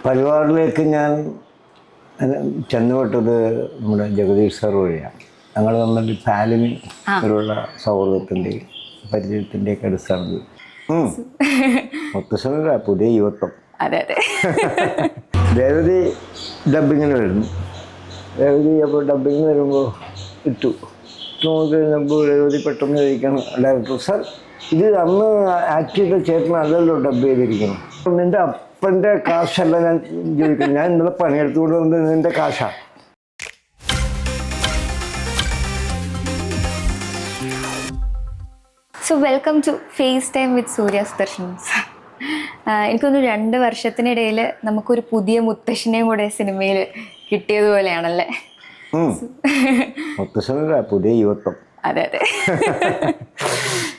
പരിപാടിയിലേക്ക് ഞാൻ ചെന്നുപെട്ടത് നമ്മുടെ ജഗദീഷ് സാർ വഴിയാണ്. ഞങ്ങൾ തമ്മിൽ ഫാലിനുള്ള സൗഹൃദത്തിൻ്റെയും പരിചയത്തിൻ്റെയൊക്കെ അടിസ്ഥാനത്തിൽ മുത്തശ്ശനല്ല, പുതിയ യുവത്വം. അതെ അതെ. രേവതി ഡബിങ്ങിന് വരുന്നു. രേവതി അപ്പോൾ ഡബിങ്ങിന് വരുമ്പോൾ ഇട്ടു നോക്കി കഴിഞ്ഞപ്പോൾ രേവതി പെട്ടെന്ന് ചോദിക്കണം ഡയറക്ടർ സാർ, ഇത് അന്ന് ആക്ട് ചെയ്ത ചേട്ടനല്ലല്ലോ ഡബ് ചെയ്തിരിക്കണം. നിൻ്റെ അപ്പൻ്റെ കാശല്ല ഞാൻ ചോദിക്കുന്നത്, ഞാൻ ഇന്നലെ പണിയെടുത്തുകൊണ്ട് വന്നത് നിൻ്റെ കാശാണ്. So welcome to face time with Surya Sudarshan's. എനിക്കൊന്ന് 2 വർഷത്തിനിടയിൽ നമുക്കൊരു പുതിയ മുത്തശ്ശനെയും കൂടെ സിനിമയിൽ കിട്ടിയതുപോലെയാണല്ലേ? മുത്തശ്ശനല്ല, പുതിയ യുവത്വം. അതെ അതെ.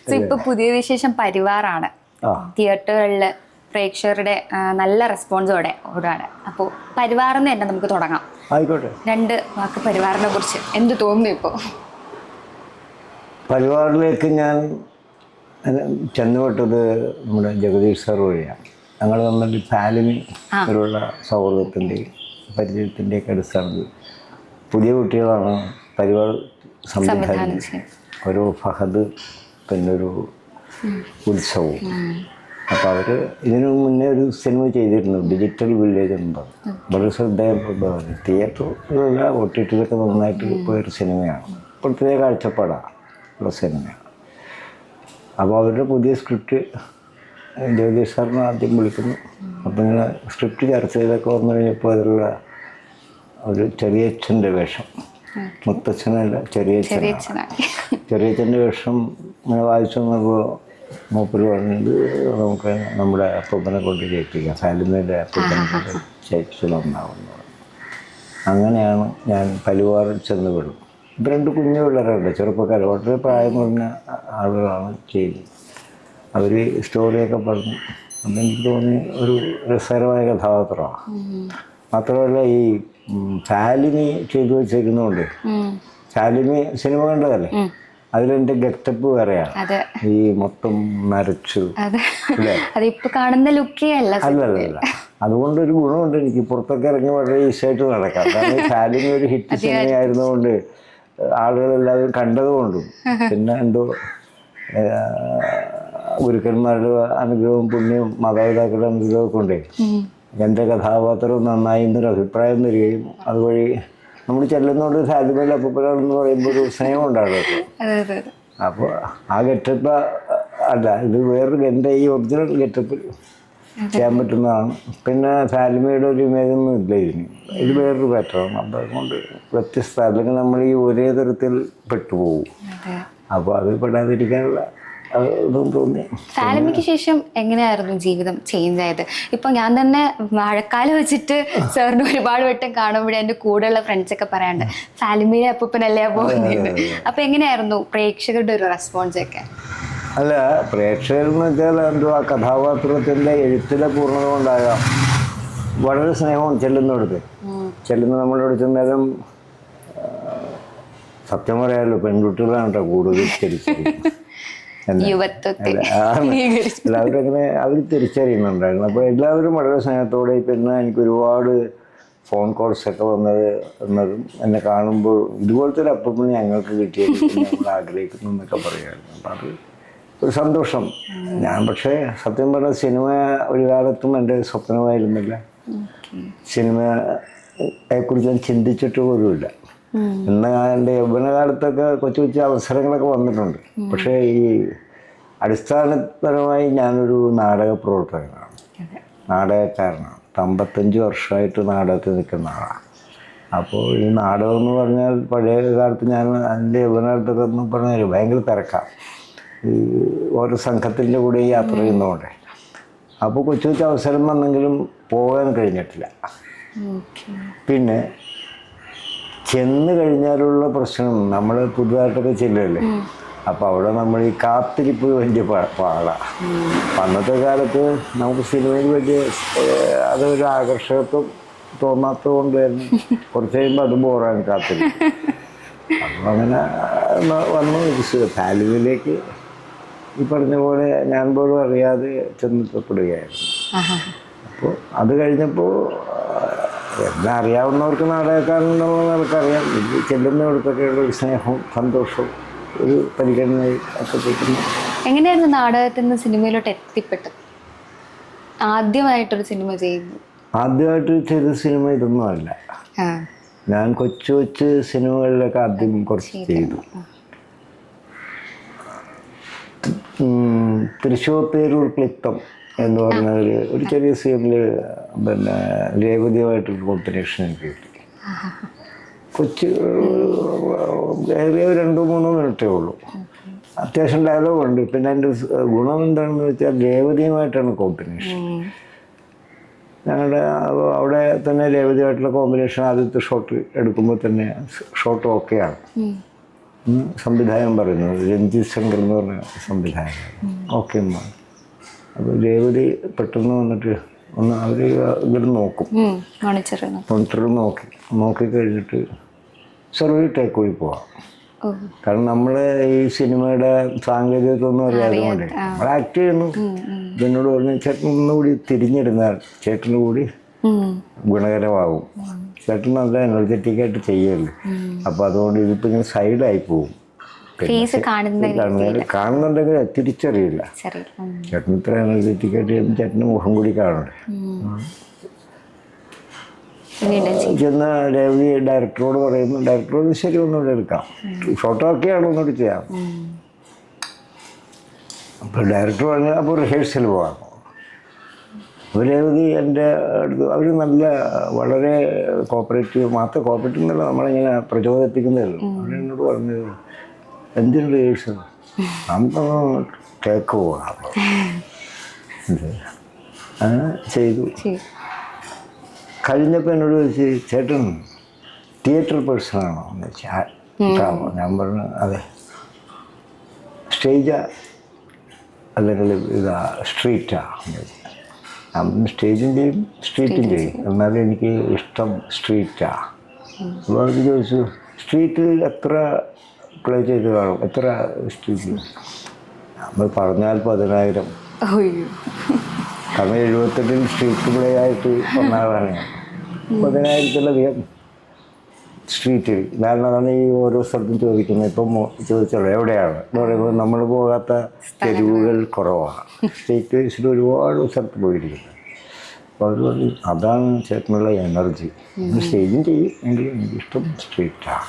സോ ഇപ്പൊ പുതിയ വിശേഷം പരിവാറാണ്. തിയേറ്ററുകളിൽ പ്രേക്ഷകരുടെ നല്ല റെസ്പോൺസോടെ ഓടാണ്. അപ്പോൾ പരിവാറിന് തന്നെ നമുക്ക് തുടങ്ങാം. ആയിക്കോട്ടെ. 2 വാക്ക് പരിവാറിനെ കുറിച്ച് എന്ത് തോന്നുന്നു ഇപ്പോൾ? പരിപാടിയിലേക്ക് ഞാൻ ചെന്നുപെട്ടത് നമ്മുടെ ജഗദീഷ് സാർ വഴിയാണ്. ഞങ്ങൾ തമ്മിൽ ഫാലിനുള്ള സൗഹൃദത്തിൻ്റെയും പരിചയത്തിൻ്റെയൊക്കെ അടിസ്ഥാനത്തിൽ പുതിയ കുട്ടികളാണ് പരിപാടി സംവിധാനം. ഒരു ഫഹദ്, പിന്നെ ഒരു ഉത്സവവും. അപ്പോൾ അവർ ഇതിനു മുന്നേ ഒരു സിനിമ ചെയ്തിരുന്നു, ഡിജിറ്റൽ വില്ലേജ് എന്ന് പറഞ്ഞു. വളരെ ശ്രദ്ധേയപ്പെട്ടതാണ്. തിയേറ്ററിലല്ല, OTT-ലൊക്കെ നന്നായിട്ട് പോയൊരു സിനിമയാണ്. പ്രത്യേക കാഴ്ചപ്പാടാണ് ഉള്ള സിനിമയാണ്. അപ്പോൾ അവരുടെ പുതിയ സ്ക്രിപ്റ്റ് ജഗദീഷ് സാറിനെ ആദ്യം വിളിക്കുന്നു. അപ്പോൾ ഇങ്ങനെ സ്ക്രിപ്റ്റ് ചർച്ച ചെയ്തൊക്കെ വന്നു കഴിഞ്ഞപ്പോൾ അതിലുള്ള ഒരു ചെറിയച്ഛൻ്റെ വേഷം, മുത്തച്ഛനല്ല ചെറിയച്ഛൻ്റെ വേഷം ഇങ്ങനെ വായിച്ചു വന്നപ്പോൾ മൂപ്പര് പറഞ്ഞത് നമുക്ക് നമ്മുടെ അപ്പൂപ്പനെ കൊണ്ട് ചെയ്യിപ്പിക്കാം, ഫാലിമയുടെ അപ്പൂപ്പനെ കൊണ്ട് ചെയ്യിച്ചു നന്നാവുന്നു. അങ്ങനെയാണ് ഞാൻ പരിവാറിൽ ചെന്ന് വിടും. 2 കുഞ്ഞു പിള്ളേരുണ്ട്, ചെറുപ്പക്കാർ, വളരെ പ്രായം കുറഞ്ഞ ആളുകളാണ് ചെയ്തത്. അവർ സ്റ്റോറിയൊക്കെ പറഞ്ഞു. അപ്പം എനിക്ക് തോന്നി ഒരു രസകരമായ കഥാപാത്രമാണ്. മാത്രമല്ല ഈ ഫാലിമി ചെയ്തു വെച്ചേക്കുന്നതുകൊണ്ട്, ഫാലിമി സിനിമ കണ്ടതല്ലേ, അതിലെൻ്റെ ഗെറ്റപ്പ് വേറെയാണ്. ഈ മൊത്തം നരച്ചു അല്ലേ, അല്ലല്ല. അതുകൊണ്ടൊരു ഗുണമുണ്ട് എനിക്ക്, പുറത്തൊക്കെ ഇറങ്ങി വളരെ ഈസിയായിട്ട് നടക്കാം. കാരണം ഫാലിമി ഒരു ഹിറ്റ് സിനിമയായിരുന്നുകൊണ്ട് ആളുകളെല്ലാവരും കണ്ടതുകൊണ്ടും പിന്നെ എന്തോ ഗുരുക്കന്മാരുടെ അനുഗ്രഹവും പുണ്യവും മാതാപിതാക്കളുടെ അനുഗ്രഹമൊക്കെ ഉണ്ടേ എൻ്റെ കഥാപാത്രം നന്നായി എന്നൊരു അഭിപ്രായം തരികയും അതുവഴി നമ്മൾ ചെല്ലുന്നതുകൊണ്ട് ഫാലിമയിൽ അപ്പൂപ്പനാണെന്ന് പറയുമ്പോൾ ഒരു സ്നേഹം ഉണ്ടാകും. അപ്പോൾ ആ ഗെറ്റപ്പ് അല്ല, ഇത് വേറൊരു എൻ്റെ ഈ ഒറിജിനൽ ഗെറ്റപ്പിൽ ചെയ്യാൻ പറ്റുന്നതാണ്. പിന്നെ ഫാലിമയുടെ ഒരു ഇമേജൊന്നും ഇല്ല ഇതിന്, ഇത് വേറൊരു പാറ്റേൺ. അപ്പോൾ അതുകൊണ്ട് വ്യത്യസ്ത, അല്ലെങ്കിൽ നമ്മൾ ഈ ഒരേ തരത്തിൽ പെട്ടുപോകും. അപ്പോൾ അത് പെടാതിരിക്കാനുള്ള ഇതും തോന്നി. ഫാലിമിക്ക് ശേഷം എങ്ങനെയായിരുന്നു ജീവിതം ചേഞ്ച് ആയത്? ഇപ്പൊ ഞാൻ തന്നെ മഴക്കാലം വെച്ചിട്ട് സാറിന് ഒരുപാട് വട്ടം കാണുമ്പോഴേ എൻ്റെ കൂടെയുള്ള ഫ്രണ്ട്സൊക്കെ പറയാണ്ട് ഫാലിമിയിലെ അപ്പൂപ്പനല്ലേ പോകുന്നത്. അപ്പൊ എങ്ങനെയായിരുന്നു പ്രേക്ഷകരുടെ ഒരു റെസ്പോൺസ് ഒക്കെ? അല്ല, പ്രേക്ഷകരെന്ന് വെച്ചാൽ എന്തോ ആ കഥാപാത്രത്തിൻ്റെ എഴുത്തിലെ പൂർണ്ണത കൊണ്ടാകാം വളരെ സ്നേഹവും ചെല്ലുന്നിടത്ത്. നമ്മളോട് ചെന്നേരം സത്യം പറയാമല്ലോ, പെൺകുട്ടികളാണ് കേട്ടോ കൂടുതൽ തിരിച്ചറിയുന്നത്. എല്ലാവരും അവർ തിരിച്ചറിയുന്നുണ്ടായിരുന്നു. അപ്പോൾ എല്ലാവരും വളരെ സ്നേഹത്തോടെ. പിന്നെ എനിക്ക് ഒരുപാട് ഫോൺ കോൾസൊക്കെ എന്നതും എന്നെ കാണുമ്പോൾ ഇതുപോലത്തെ ഒരു അപ്പൂപ്പനെ ഞങ്ങൾക്ക് കിട്ടിയത് നമ്മൾ ആഗ്രഹിക്കുന്നു എന്നൊക്കെ പറയുമായിരുന്നു. അപ്പം അത് ഒരു സന്തോഷം. ഞാൻ പക്ഷേ സത്യം പറഞ്ഞ സിനിമ ഒരു കാലത്തും എൻ്റെ സ്വപ്നമായിരുന്നില്ല. സിനിമയെക്കുറിച്ച് ഞാൻ ചിന്തിച്ചിട്ട് പോലുമില്ല. ഇന്ന് എൻ്റെ യൗവനകാലത്തൊക്കെ കൊച്ചു കൊച്ചു അവസരങ്ങളൊക്കെ വന്നിട്ടുണ്ട്. പക്ഷേ ഈ അടിസ്ഥാനപരമായി ഞാനൊരു നാടക പ്രവർത്തകനാണ്, നാടകക്കാരനാണ്. 55 വർഷമായിട്ട് നാടകത്തിൽ നിൽക്കുന്ന ആളാണ്. അപ്പോൾ ഈ നാടകം എന്ന് പറഞ്ഞാൽ പഴയ കാലത്ത് ഞാൻ എൻ്റെ യൗവനകാലത്തൊക്കെ എന്ന് പറഞ്ഞാൽ ഭയങ്കര തിരക്കാണ്. ഈ ഓരോ സംഘത്തിൻ്റെ കൂടെ യാത്ര ചെയ്യുന്നതുകൊണ്ട്. അപ്പോൾ കൊച്ചു കൊച്ചു അവസരം വന്നെങ്കിലും പോകാൻ കഴിഞ്ഞിട്ടില്ല. പിന്നെ ചെന്ന് കഴിഞ്ഞാലുള്ള പ്രശ്നം, നമ്മൾ പുതുതായിട്ടൊക്കെ ചെല്ലല്ലേ, അപ്പോൾ അവിടെ നമ്മൾ ഈ കാത്തിരിപ്പ് വലിയ പാടാണ്. അന്നത്തെ കാലത്ത് നമുക്ക് സിനിമയിൽ വലിയ അതൊരു ആകർഷകത്വം തോന്നാത്തത് കൊണ്ട് തന്നെ കുറച്ച് കഴിയുമ്പോൾ അത് ബോറാണ് കാത്തിരിപ്പ്. അപ്പോൾ അങ്ങനെ വന്നു ഫാലിമിയിലേക്ക് ഈ പറഞ്ഞ പോലെ ഞാൻ പോലും അറിയാതെ ചെന്നെത്തപ്പെടുകയായിരുന്നു. അപ്പോൾ അത് കഴിഞ്ഞപ്പോൾ എന്നെ അറിയാവുന്നവർക്ക് നാടകക്കാരനുണ്ടെന്ന് നമുക്കറിയാം. ഇത് ചെല്ലുന്നവർക്കൊക്കെയുള്ള ഒരു സ്നേഹവും സന്തോഷവും ഒരു പരിഗണനയും ഒക്കെ കിട്ടുന്നു. എങ്ങനെയായിരുന്നു നാടകത്തിൽ നിന്ന് സിനിമയിലോട്ട് എത്തിപ്പെട്ടത്? ആദ്യമായിട്ടൊരു സിനിമ ചെയ്യുന്നു? ആദ്യമായിട്ട് ചെയ്ത സിനിമ ഇതൊന്നും അല്ല. ഞാൻ കൊച്ചു കൊച്ചു സിനിമകളിലൊക്കെ ആദ്യം കുറച്ച് ചെയ്തു. തൃശ്ശൂർ പേരൂർ ക്ലിത്തം എന്ന് പറഞ്ഞ ഒരു ചെറിയ സീനിൽ പിന്നെ രേവതിയുമായിട്ടൊരു കോമ്പിനേഷൻ എനിക്ക് കിട്ടി. കൊച്ചു ഏറിയ 2-3 മിനിറ്റേ ഉള്ളൂ. അത്യാവശ്യം ഡയലോഗുണ്ട്. പിന്നെ അതിൻ്റെ ഗുണം എന്താണെന്ന് വെച്ചാൽ രേവതിയുമായിട്ടാണ് കോമ്പിനേഷൻ. ഞങ്ങളുടെ അവിടെ തന്നെ രേവതിയായിട്ടുള്ള കോമ്പിനേഷൻ ആദ്യത്തെ ഷോട്ട് എടുക്കുമ്പോൾ തന്നെ ഷോട്ട് ഓക്കെയാണ്. സംവിധായകൻ പറയുന്നത് രഞ്ജിത് ശങ്കർ എന്ന് പറഞ്ഞ സംവിധായകൻ ഓക്കെ. അപ്പോൾ രേവതി പെട്ടെന്ന് വന്നിട്ട് ഒന്ന് അവർ ഇവർ നോക്കും, മോണിറ്ററിൽ നോക്കിക്കഴിഞ്ഞിട്ട് സർവീ ടേക്ക് പോയി പോവാം. കാരണം നമ്മൾ ഈ സിനിമയുടെ സാങ്കേതികത്വമൊന്നും അറിയാതെ കൊണ്ട് നമ്മൾ ആക്ട് ചെയ്യുന്നു. എന്നോട് പറഞ്ഞു, ചേട്ടൻ ഒന്നുകൂടി തിരിഞ്ഞിരുന്നാൽ ചേട്ടന് കൂടി ഗുണകരമാകും, ചേട്ടൻ നല്ല എനർജറ്റിക്കായിട്ട് ചെയ്യല്ലേ. അപ്പോൾ അതുകൊണ്ട് ഇതിപ്പോൾ ഇങ്ങനെ സൈഡായി പോകും. കാണുന്നുണ്ടെങ്കിൽ തിരിച്ചറിയില്ല. ചേട്ടൻ ഇത്ര എനർജറ്റിക്കായിട്ട് ചേട്ടന് മുഖം കൂടി കാണണ്ടേ. ചെന്ന് രവി ഡയറക്ടറോട് പറയുന്നു, ഡയറക്ടറോട് ശരി ഒന്നുകൂടെ എടുക്കാം, ഫോട്ടോ ഒക്കെയാണ് ഒന്നുകൂടി ചെയ്യാം. അപ്പോൾ ഡയറക്ടർ പറഞ്ഞാൽ അപ്പോൾ റിഹേഴ്സൽ പോകാം. രവി എൻ്റെ അടുത്ത് അവർ നല്ല വളരെ കോപ്പറേറ്റീവ്, മാത്രം കോപ്പറേറ്റീവ് എന്നല്ല, നമ്മളിങ്ങനെ പ്രചോദിപ്പിക്കുന്നതല്ലോ. അവരെന്നോട് പറഞ്ഞത് എന്തിനും റിഹേഴ്സൽ നമുക്കൊന്ന് ടേക്ക് പോകാം. അങ്ങനെ ചെയ്തു. കഴിഞ്ഞപ്പോൾ എന്നോട് ചോദിച്ച്, ചേട്ടൻ തിയേറ്റർ പേഴ്സണാണോ എന്ന് വെച്ചാൽ ഞാൻ പറഞ്ഞു അതെ. സ്റ്റേജാ അല്ലെങ്കിൽ ഇതാ സ്ട്രീറ്റാ എന്ന് വെച്ചാൽ ഞാൻ സ്റ്റേജും ചെയ്യും സ്ട്രീറ്റും ചെയ്യും, എന്നാലും എനിക്ക് ഇഷ്ടം സ്ട്രീറ്റാ. അപ്പോൾ അവർ ചോദിച്ചു, സ്ട്രീറ്റിൽ എത്ര പ്ലേ ചെയ്ത് കാണും, എത്ര സ്ട്രീറ്റിൽ? നമ്മൾ പറഞ്ഞാൽ 10,000. കാരണം 78 സ്ട്രീറ്റ് പ്ലേ ആയിട്ട് ഒന്നാളാണ്. 10,000-ലധികം സ്ട്രീറ്റിൽ. കാരണം അതാണ് ഈ ഓരോ സ്ഥലത്തും ചോദിക്കുന്നത്. ഇപ്പം ചോദിച്ചോളൂ എവിടെയാണ് എന്ന് പറയുമ്പോൾ നമ്മൾ പോകാത്ത തെരുവുകൾ കുറവാണ്. സ്ട്രീറ്റ് വൈസിൽ ഒരുപാട് സ്ഥലത്ത് പോയിരിക്കുന്നത്. അപ്പോൾ അവർ പറഞ്ഞു അതാണ് ചേട്ടനുള്ള എനർജി, സ്റ്റേജും ചെയ്യും എങ്കിലും എനിക്കിഷ്ടം സ്ട്രീറ്റാണ്.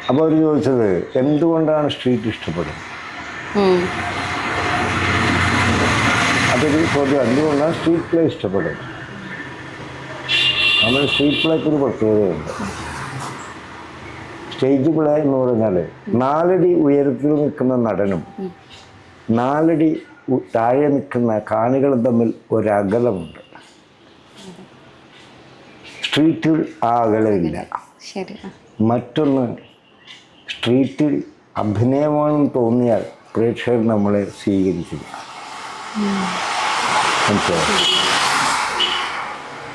അപ്പോൾ അവർ ചോദിച്ചത് എന്തുകൊണ്ടാണ് സ്ട്രീറ്റ് ഇഷ്ടപ്പെടുന്നത്? അതൊരു ചോദ്യം. എന്തുകൊണ്ടാണ് സ്ട്രീറ്റ് പ്ലേ ഇഷ്ടപ്പെടുന്നത്? നമ്മൾ സ്ട്രീറ്റ് പ്ലേക്ക് ഒരു പ്രത്യേകതയുണ്ട്. സ്റ്റേജ് പ്ലേ എന്ന് പറഞ്ഞാൽ 4 അടി ഉയരത്തിൽ നിൽക്കുന്ന നടനും 4 അടി താഴെ നിൽക്കുന്ന കാണികളും തമ്മിൽ ഒരകലമുണ്ട്. സ്ട്രീറ്റിൽ ആ അകലമില്ല. മറ്റൊന്ന്, സ്ട്രീറ്റിൽ അഭിനയമാണെന്ന് തോന്നിയാൽ പ്രേക്ഷകർ നമ്മളെ സ്വീകരിക്കില്ല. മനസ്സിലായി?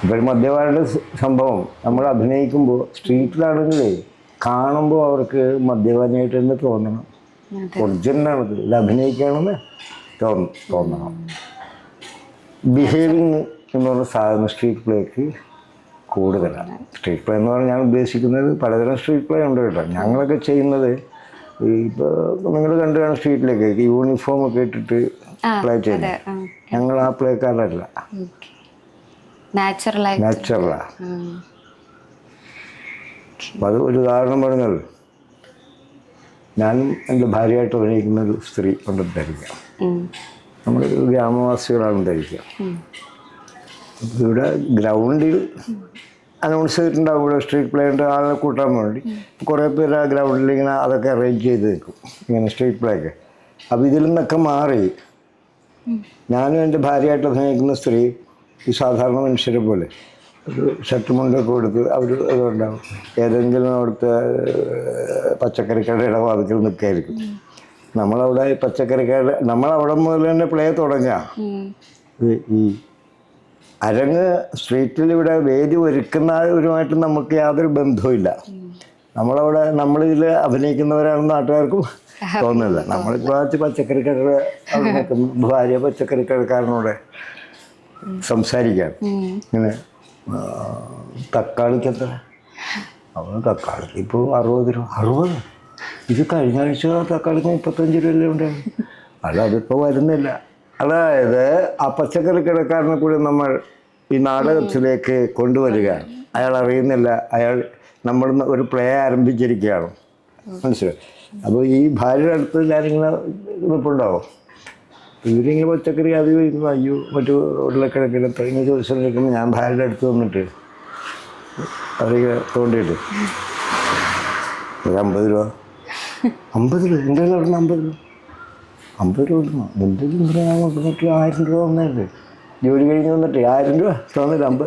ഇപ്പോൾ മദ്യപാനയുടെ സംഭവം നമ്മൾ അഭിനയിക്കുമ്പോൾ സ്ട്രീറ്റിലാണെങ്കിൽ കാണുമ്പോൾ അവർക്ക് മദ്യപാനിയായിട്ട് തന്നെ തോന്നണം. ഒറിജിനലാണത്, ഇത് അഭിനയിക്കുകയാണെന്ന് തോന്നണം. ബിഹേവിങ് എന്ന് പറഞ്ഞ സാധനം സ്ട്രീറ്റ് പ്ലേക്ക് കൂടുതലാണ്. സ്ട്രീറ്റ് പ്ലേ എന്ന് പറഞ്ഞാൽ ഞാൻ ഉദ്ദേശിക്കുന്നത് പലതരം സ്ട്രീറ്റ് പ്ലേ ഉണ്ട് കേട്ടോ. ഞങ്ങളൊക്കെ ചെയ്യുന്നത് ഇപ്പോൾ നിങ്ങൾ കണ്ടു കാണും, സ്ട്രീറ്റിലേക്ക് യൂണിഫോം ഒക്കെ ഇട്ടിട്ട് പ്ലേ ചെയ്യുന്നത്. ഞങ്ങൾ ആ പ്ലേക്കാരല്ല, നാച്ചുറലാണ്. അപ്പം അത് ഒരു ഉദാഹരണം പറഞ്ഞാൽ, ഞാനും എൻ്റെ ഭാര്യയായിട്ട് അഭിനയിക്കുന്ന ഒരു സ്ത്രീ കൊണ്ട് ധരിക്കാം. നമ്മൾ ഗ്രാമവാസികളാണ് ധരിക്കുക. ഇവിടെ ഗ്രൗണ്ടിൽ അനൗൺസ് ചെയ്തിട്ടുണ്ടാവും ഇവിടെ സ്ട്രീറ്റ് പ്ലേൻ്റെ ആളെ കൂട്ടാൻ വേണ്ടി. കുറേ പേര് ആ ഗ്രൗണ്ടിൽ ഇങ്ങനെ അതൊക്കെ അറേഞ്ച് ചെയ്ത് വെക്കും, ഇങ്ങനെ സ്ട്രീറ്റ് പ്ലേക്ക്. അപ്പോൾ ഇതിൽ നിന്നൊക്കെ മാറി ഞാനും എൻ്റെ ഭാര്യയായിട്ട് അഭിനയിക്കുന്ന സ്ത്രീ ഈ സാധാരണ മനുഷ്യരെ പോലെ ഒരു ഷർട്ട് മുണ്ടൊക്കെ കൊടുത്ത് അവർ ഇതുണ്ടാവും. ഏതെങ്കിലും അവിടുത്തെ പച്ചക്കറിക്കടയുടെ വാതിക്കൽ നിൽക്കായിരിക്കും. നമ്മളവിടെ പച്ചക്കറിക്കട നമ്മളവിടെ മുതൽ തന്നെ പ്ലേ തുടങ്ങാം. ഈ അരങ്ങ് സ്ട്രീറ്റിൽ ഇവിടെ വേദി ഒരുക്കുന്നവരുമായിട്ട് നമുക്ക് യാതൊരു ബന്ധവുമില്ല. നമ്മളവിടെ നമ്മളിതിൽ അഭിനയിക്കുന്നവരാണെന്ന് നാട്ടുകാർക്കും തോന്നുന്നില്ല. നമ്മളിപ്പോൾ പച്ചക്കറിക്കട അവിടെ നിൽക്കുന്നു, ഭാര്യ പച്ചക്കറിക്കടക്കാരനോടെ സംസാരിക്കാൻ. ഇങ്ങനെ തക്കാളിക്ക് എത്ര? അപ്പോൾ തക്കാളിക്ക് ഇപ്പോൾ 60 രൂപ. 60? ഇത് കഴിഞ്ഞ ആഴ്ച തക്കാളിക്ക് 35 രൂപയല്ലേ ഉണ്ടായിരുന്നു. അല്ല, അതിപ്പോൾ വരുന്നില്ല. അതായത് ആ പച്ചക്കറി കടക്കാരനെ കൂടി നമ്മൾ ഈ നാടകത്തിലേക്ക് കൊണ്ടുവരിക. അയാൾ അറിയുന്നില്ല, അയാൾ നമ്മൾ ഒരു പ്ലേ ആരംഭിച്ചിരിക്കുകയാണ്. മനസ്സിലായി? അപ്പോൾ ഈ ഭാര്യയുടെ അടുത്ത് ഞാനിങ്ങനെ നിൽപ്പുണ്ടാവും. ഇവരിങ്ങനെ പച്ചക്കറി അത് ചോദിക്കുന്നു, അയ്യോ മറ്റു ഉരുളക്കിഴക്കിന് ഇങ്ങനെ ചോദിച്ചുകൊണ്ടിരിക്കുമ്പോൾ ഞാൻ ഭാര്യയുടെ അടുത്ത് വന്നിട്ട് അവരിങ്ങനെ തോണ്ടിയിട്ട് 50 രൂപ. 50 രൂപ? എൻ്റെ കയ്യിൽ അവിടെ 50 രൂപ. 50 രൂപ കിട്ടുന്നു. എന്തെങ്കിലും ഞാൻ കൊണ്ടുവന്നിട്ട് 1000 രൂപ വന്നതല്ലേ, ജോലി കഴിഞ്ഞ് വന്നിട്ട് 1000 രൂപ തന്നില്ല. 50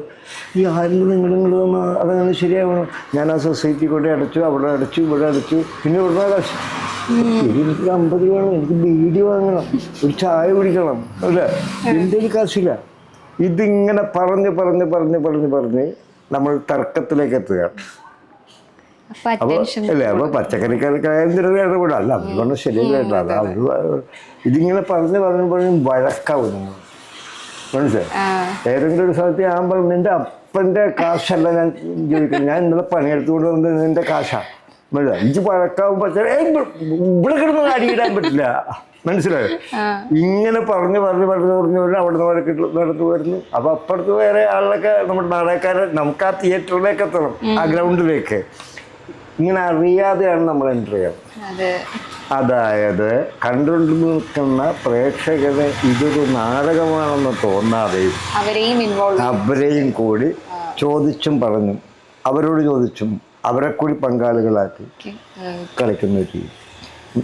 ഈ 1000 രൂപ നിങ്ങൾ തന്ന അതങ്ങനെ ശരിയാവണം. ഞാൻ ആ സൊസൈറ്റി കൊണ്ട് അടച്ചു, അവിടെ അടച്ചു, ഇവിടെ അടച്ചു, പിന്നെ ഇവിടുന്ന് കാശ്. എനിക്ക് 50 രൂപ വേണം, എനിക്ക് ബീഡി വാങ്ങണം, ഒരു ചായ കുടിക്കണം, അല്ലേ? എൻ്റെ ഒരു കാശില്ല. ഇതിങ്ങനെ പറഞ്ഞ് നമ്മൾ തർക്കത്തിലേക്ക് എത്തുക. അപ്പോൾ അല്ലേ, അപ്പോൾ പച്ചക്കറിക്കാരൻ്റെ ഇടപെടാം. അല്ല, അതുകൊണ്ട് ശരിയല്ല. അവർ ഇതിങ്ങനെ പറഞ്ഞ് വഴക്കാവും നിങ്ങൾ. മനസ്സിലായി? ഏതെങ്കിലും ഒരു സ്ഥലത്ത് ഞാൻ പറഞ്ഞു, നിൻ്റെ അപ്പൻ്റെ കാശല്ല ഞാൻ ചോദിക്കുന്നത്, ഞാൻ ഇന്നലെ പണിയെടുത്തുകൊണ്ട് വന്നത് നിൻ്റെ കാശാണ്. ഇത് വഴക്കാവും. ഇവിടെ കിടന്ന് അടിയിടാൻ പറ്റില്ല. മനസ്സിലായോ? ഇങ്ങനെ പറഞ്ഞ് അവിടുന്ന് വഴക്കിട്ട് നടന്നു വരുന്നു. അപ്പോൾ അപ്പുറത്ത് വേറെ ആളിലൊക്കെ നമ്മുടെ നാടകക്കാരെ നമുക്ക് ആ തിയേറ്ററിലേക്ക് എത്തണം, ആ ഗ്രൗണ്ടിലേക്ക്. ഇങ്ങനെ അറിയാതെയാണ് നമ്മൾ എൻ്റർ ചെയ്യുന്നത്. അതായത് കണ്ടുകൊണ്ട് നിൽക്കുന്ന പ്രേക്ഷകരെ ഇതൊരു നാടകമാണെന്ന് തോന്നാതെയും അവരെയും കൂടി ചോദിച്ചും പറഞ്ഞും അവരോട് ചോദിച്ചും അവരെ കൂടി പങ്കാളികളാക്കി കളിക്കുന്ന ഒരു രീതി.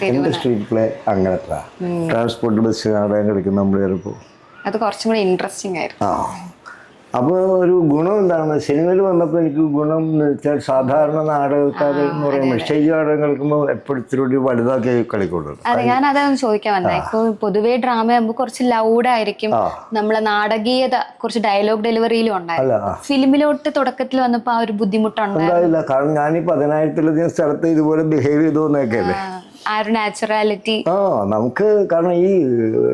എൻ്റെ സ്ട്രീറ്റ് പ്ലേ അങ്ങനത്തെ ട്രാൻസ്പോർട്ട് ബസ് നാടകം കളിക്കുന്ന നമ്മൾ ചിലപ്പോൾ അത് കുറച്ചും കൂടി ഇൻട്രസ്റ്റിംഗ് ആയിരുന്നു. അപ്പോൾ ഒരു ഗുണം എന്താണ്, സിനിമയിൽ വന്നപ്പോൾ എനിക്ക് ഗുണം എന്ന് വെച്ചാൽ സാധാരണ നാടകക്കാർ എന്ന് പറയുമ്പോൾ സ്റ്റേജ് നാടകം കളിക്കുമ്പോൾ എപ്പോഴും ഇത്തിരി വലുതാക്കി കളിക്കൊള്ളു. അതെ, ഞാൻ അതാണ് ചോദിക്കാൻ വന്നത്. ഇപ്പോൾ പൊതുവേ ഡ്രാമ ആകുമ്പോൾ കുറച്ച് ലൗഡായിരിക്കും, നമ്മളെ നാടകീയത കുറച്ച് ഡയലോഗ് ഡെലിവറിയിലും ഉണ്ടായിരുന്നു. ഫിലിമിലോട്ട് തുടക്കത്തിൽ വന്നപ്പോൾ ആ ഒരു ബുദ്ധിമുട്ടുണ്ടായില്ല. കാരണം ഞാനീ 10,000-ലധികം സ്ഥലത്ത് ഇതുപോലെ ബിഹേവ് ചെയ്തോന്നൊക്കെ അല്ലേ, ആ ഒരു നാച്ചുറാലിറ്റി. നമുക്ക് കാരണം ഈ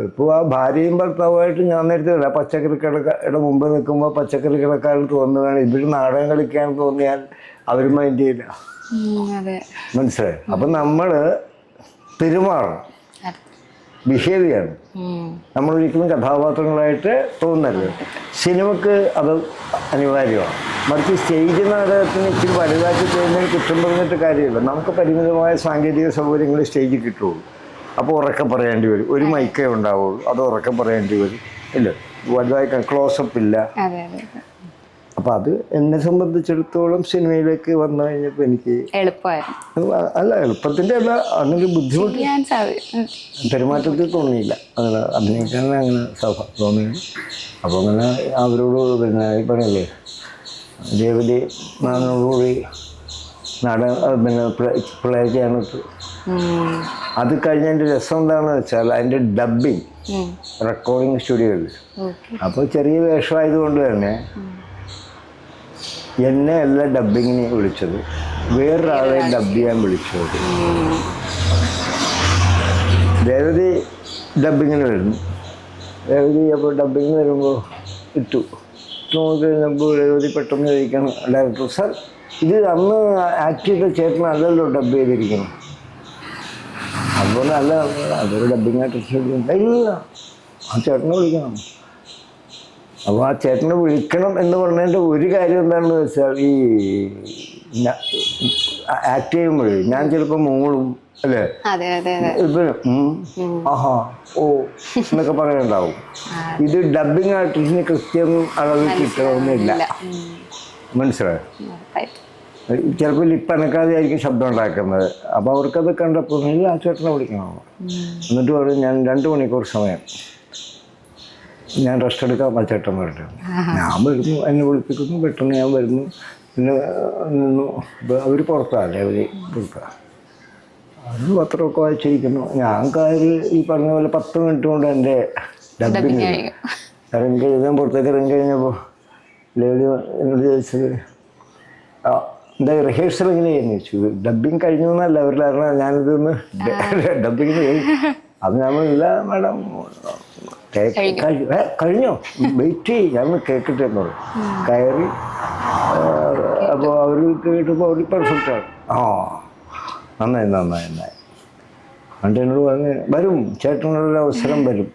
ഇപ്പോൾ ആ ഭാര്യയും ഭർത്താവുമായിട്ട് ഞാൻ നേരത്തെ പച്ചക്കറി കടയുടെ മുമ്പ് നിൽക്കുമ്പോൾ പച്ചക്കറി കടക്കാരൻ തോന്നുകയാണ് ഇവർ നാടകം കളിക്കാൻ തോന്നിയാൽ അവർ മൈൻഡ് ചെയ്യില്ല. മനസ്സിലായി? അപ്പം നമ്മൾ പെരുമാറണം, ബിഹേവ് ചെയ്യണം. നമ്മളൊരിക്കലും കഥാപാത്രങ്ങളായിട്ട് തോന്നരുത്. സിനിമക്ക് അത് അനിവാര്യമാണ്. മറിച്ച് സ്റ്റേജ് നാടകത്തിന് ഇച്ചിരി വലുതാക്കി ചെയ്യുന്നതിന് കുറ്റം പറഞ്ഞിട്ട് കാര്യമില്ല. നമുക്ക് പരിമിതമായ സാങ്കേതിക സൗകര്യങ്ങൾ സ്റ്റേജിൽ കിട്ടുള്ളൂ. അപ്പോൾ ഉറക്കെ പറയേണ്ടി വരും. ഒരു മൈക്കേ ഉണ്ടാവുള്ളൂ, അത് ഉറക്കെ പറയേണ്ടി വരും. ഇല്ല, വലുതായി ക്ലോസപ്പ് ഇല്ല. അപ്പം അത് എന്നെ സംബന്ധിച്ചിടത്തോളം സിനിമയിലേക്ക് വന്നു കഴിഞ്ഞപ്പോൾ എനിക്ക് അല്ല എളുപ്പത്തിൻ്റെ അല്ല, അങ്ങനെ ബുദ്ധിമുട്ട് പെരുമാറ്റത്തിൽ തോന്നിയില്ല. അങ്ങനെ അഭിനയിക്കാൻ അങ്ങനെ തോന്നിയില്ല. അപ്പോൾ അങ്ങനെ അവരോട് പിന്നെ ഈ പറയല്ലേ രേവതി നാനോടുകൂടി പിന്നെ പ്ലേ ചെയ്യാനത്ത്. അത് കഴിഞ്ഞതിൻ്റെ രസം എന്താണെന്ന് വെച്ചാൽ അതിൻ്റെ ഡബ്ബിങ് റെക്കോർഡിങ് സ്റ്റുഡിയോയിൽ. അപ്പോൾ ചെറിയ വേഷമായതുകൊണ്ട് തന്നെ എന്നെ അല്ല ഡബ്ബിങ്ങിന് വിളിച്ചത്, വേറൊരാളെ ഡബ് ചെയ്യാൻ വിളിച്ചത്. രേവതി ഡബ്ബിങ്ങിന് വരുന്നു. രേവതി അപ്പോൾ ഡബ്ബിങ്ങിന് വരുമ്പോൾ ഇട്ടു നോക്കി കഴിഞ്ഞപ്പോൾ രേവതി പെട്ടെന്ന് ചോദിക്കണം ഡയറക്ടർ, സാർ ഇത് അന്ന് ആക്ട് ചെയ്ത ചേട്ടനല്ലല്ലോ ഡബ് ചെയ്തിരിക്കണം. അതുപോലെ അല്ല, അതൊരു ഡബ്ബിങ് ആർട്ടിസ്റ്റ് ഇല്ല, ആ ചേട്ടനെ വിളിക്കണം. അപ്പോൾ ആ ചേട്ടനെ വിളിക്കണം എന്ന് പറഞ്ഞതിൻ്റെ ഒരു കാര്യം എന്താണെന്ന് വെച്ചാൽ ഈ ആക്ട് ചെയ്യുമ്പോൾ ഞാൻ ചിലപ്പോൾ മൂളും അല്ലേ, ആഹാ ഓ എന്നൊക്കെ പറയാനുണ്ടാവും. ഇത് ഡബ്ബിങ് ആർട്ടിസ്റ്റിന് കൃത്യം അളവ് കിട്ടണമെന്നില്ല. മനസ്സിലായോ? ചിലപ്പോൾ ലിപ്പ് അനക്കാതെ ആയിരിക്കും ശബ്ദം ഉണ്ടാക്കുന്നത്. അപ്പോൾ അവർക്കത് കണ്ടപ്പോൾ ആ ചേട്ടനെ വിളിക്കണം. എന്നിട്ട് പറയും ഞാൻ 2 മണിക്കൂർ സമയം ഞാൻ റെസ്റ്റ് എടുക്കാൻ ആ ചേട്ടൻ വരട്ടെ. ഞാൻ വരുന്നു, എന്നെ വിളിപ്പിക്കുന്നു, പെട്ടെന്ന് ഞാൻ വരുന്നു, പിന്നെ നിന്നു. അവർ പുറത്താല്ലേ, അവർ പുറത്താണ്. അത് പത്രമൊക്കെ വായിച്ചിരിക്കുന്നു. ഞാൻ കയറി ഈ പറഞ്ഞ പോലെ 10 മിനിറ്റ് കൊണ്ട് എൻ്റെ ഡബ്ബിങ് ഇറങ്ങി കഴിഞ്ഞാൽ പുറത്തേക്ക് ഇറങ്ങി കഴിഞ്ഞപ്പോൾ ലേഡി എന്നോട് ചോദിച്ചത് എന്താ റിഹേഴ്സൽ എങ്ങനെയായിരുന്നു ചോദിച്ചു. ഡബ്ബിങ് കഴിഞ്ഞു എന്നല്ല അവരുടെ, കാരണം ഞാനിതൊന്ന് ഡബ്ബിങ്ങിന് അത് നമ്മളില്ല മാഡം കഴിഞ്ഞോ വെയിറ്റ് ചെയ്യും ഞാൻ കേൾക്കട്ടെ എന്ന് പറയും. കയറി അപ്പോൾ അവർ കേട്ടപ്പോൾ അവർ പെർഫെക്റ്റാണ്. ആ നന്നായി നന്നായി നന്നായി. എന്നിട്ട് എന്നോട് പറഞ്ഞ് വരും ചേട്ടനൊരു അവസരം വരും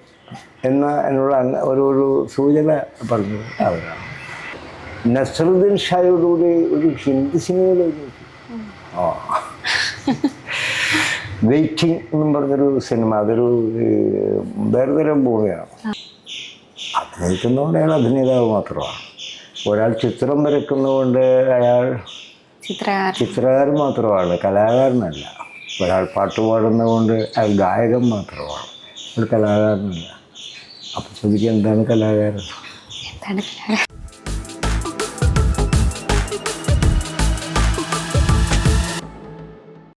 എന്നോട് ഒരു സൂചന പറഞ്ഞു അവരാണ്. നസറുദ്ദീൻ ഷായോടുകൂടി ഒരു ഹിന്ദി സിനിമയിൽ ആ വെയിറ്റിംഗ് എന്നും പറഞ്ഞൊരു സിനിമ, അതൊരു വേറെ തരം ഭൂമിയാണ്. അഭിനയിക്കുന്നതുകൊണ്ട് അയാൾ അഭിനേതാവ് മാത്രമാണ്. ഒരാൾ ചിത്രം വരയ്ക്കുന്നതുകൊണ്ട് അയാൾ ചിത്രകാരൻ മാത്രമാണ്, കലാകാരനല്ല. ഒരാൾ പാട്ട് പാടുന്നതുകൊണ്ട് അയാൾ ഗായകൻ മാത്രമാണ്, ഒരു കലാകാരനല്ല. അപ്പം ചോദിക്കുക എന്താണ് കലാകാരൻ?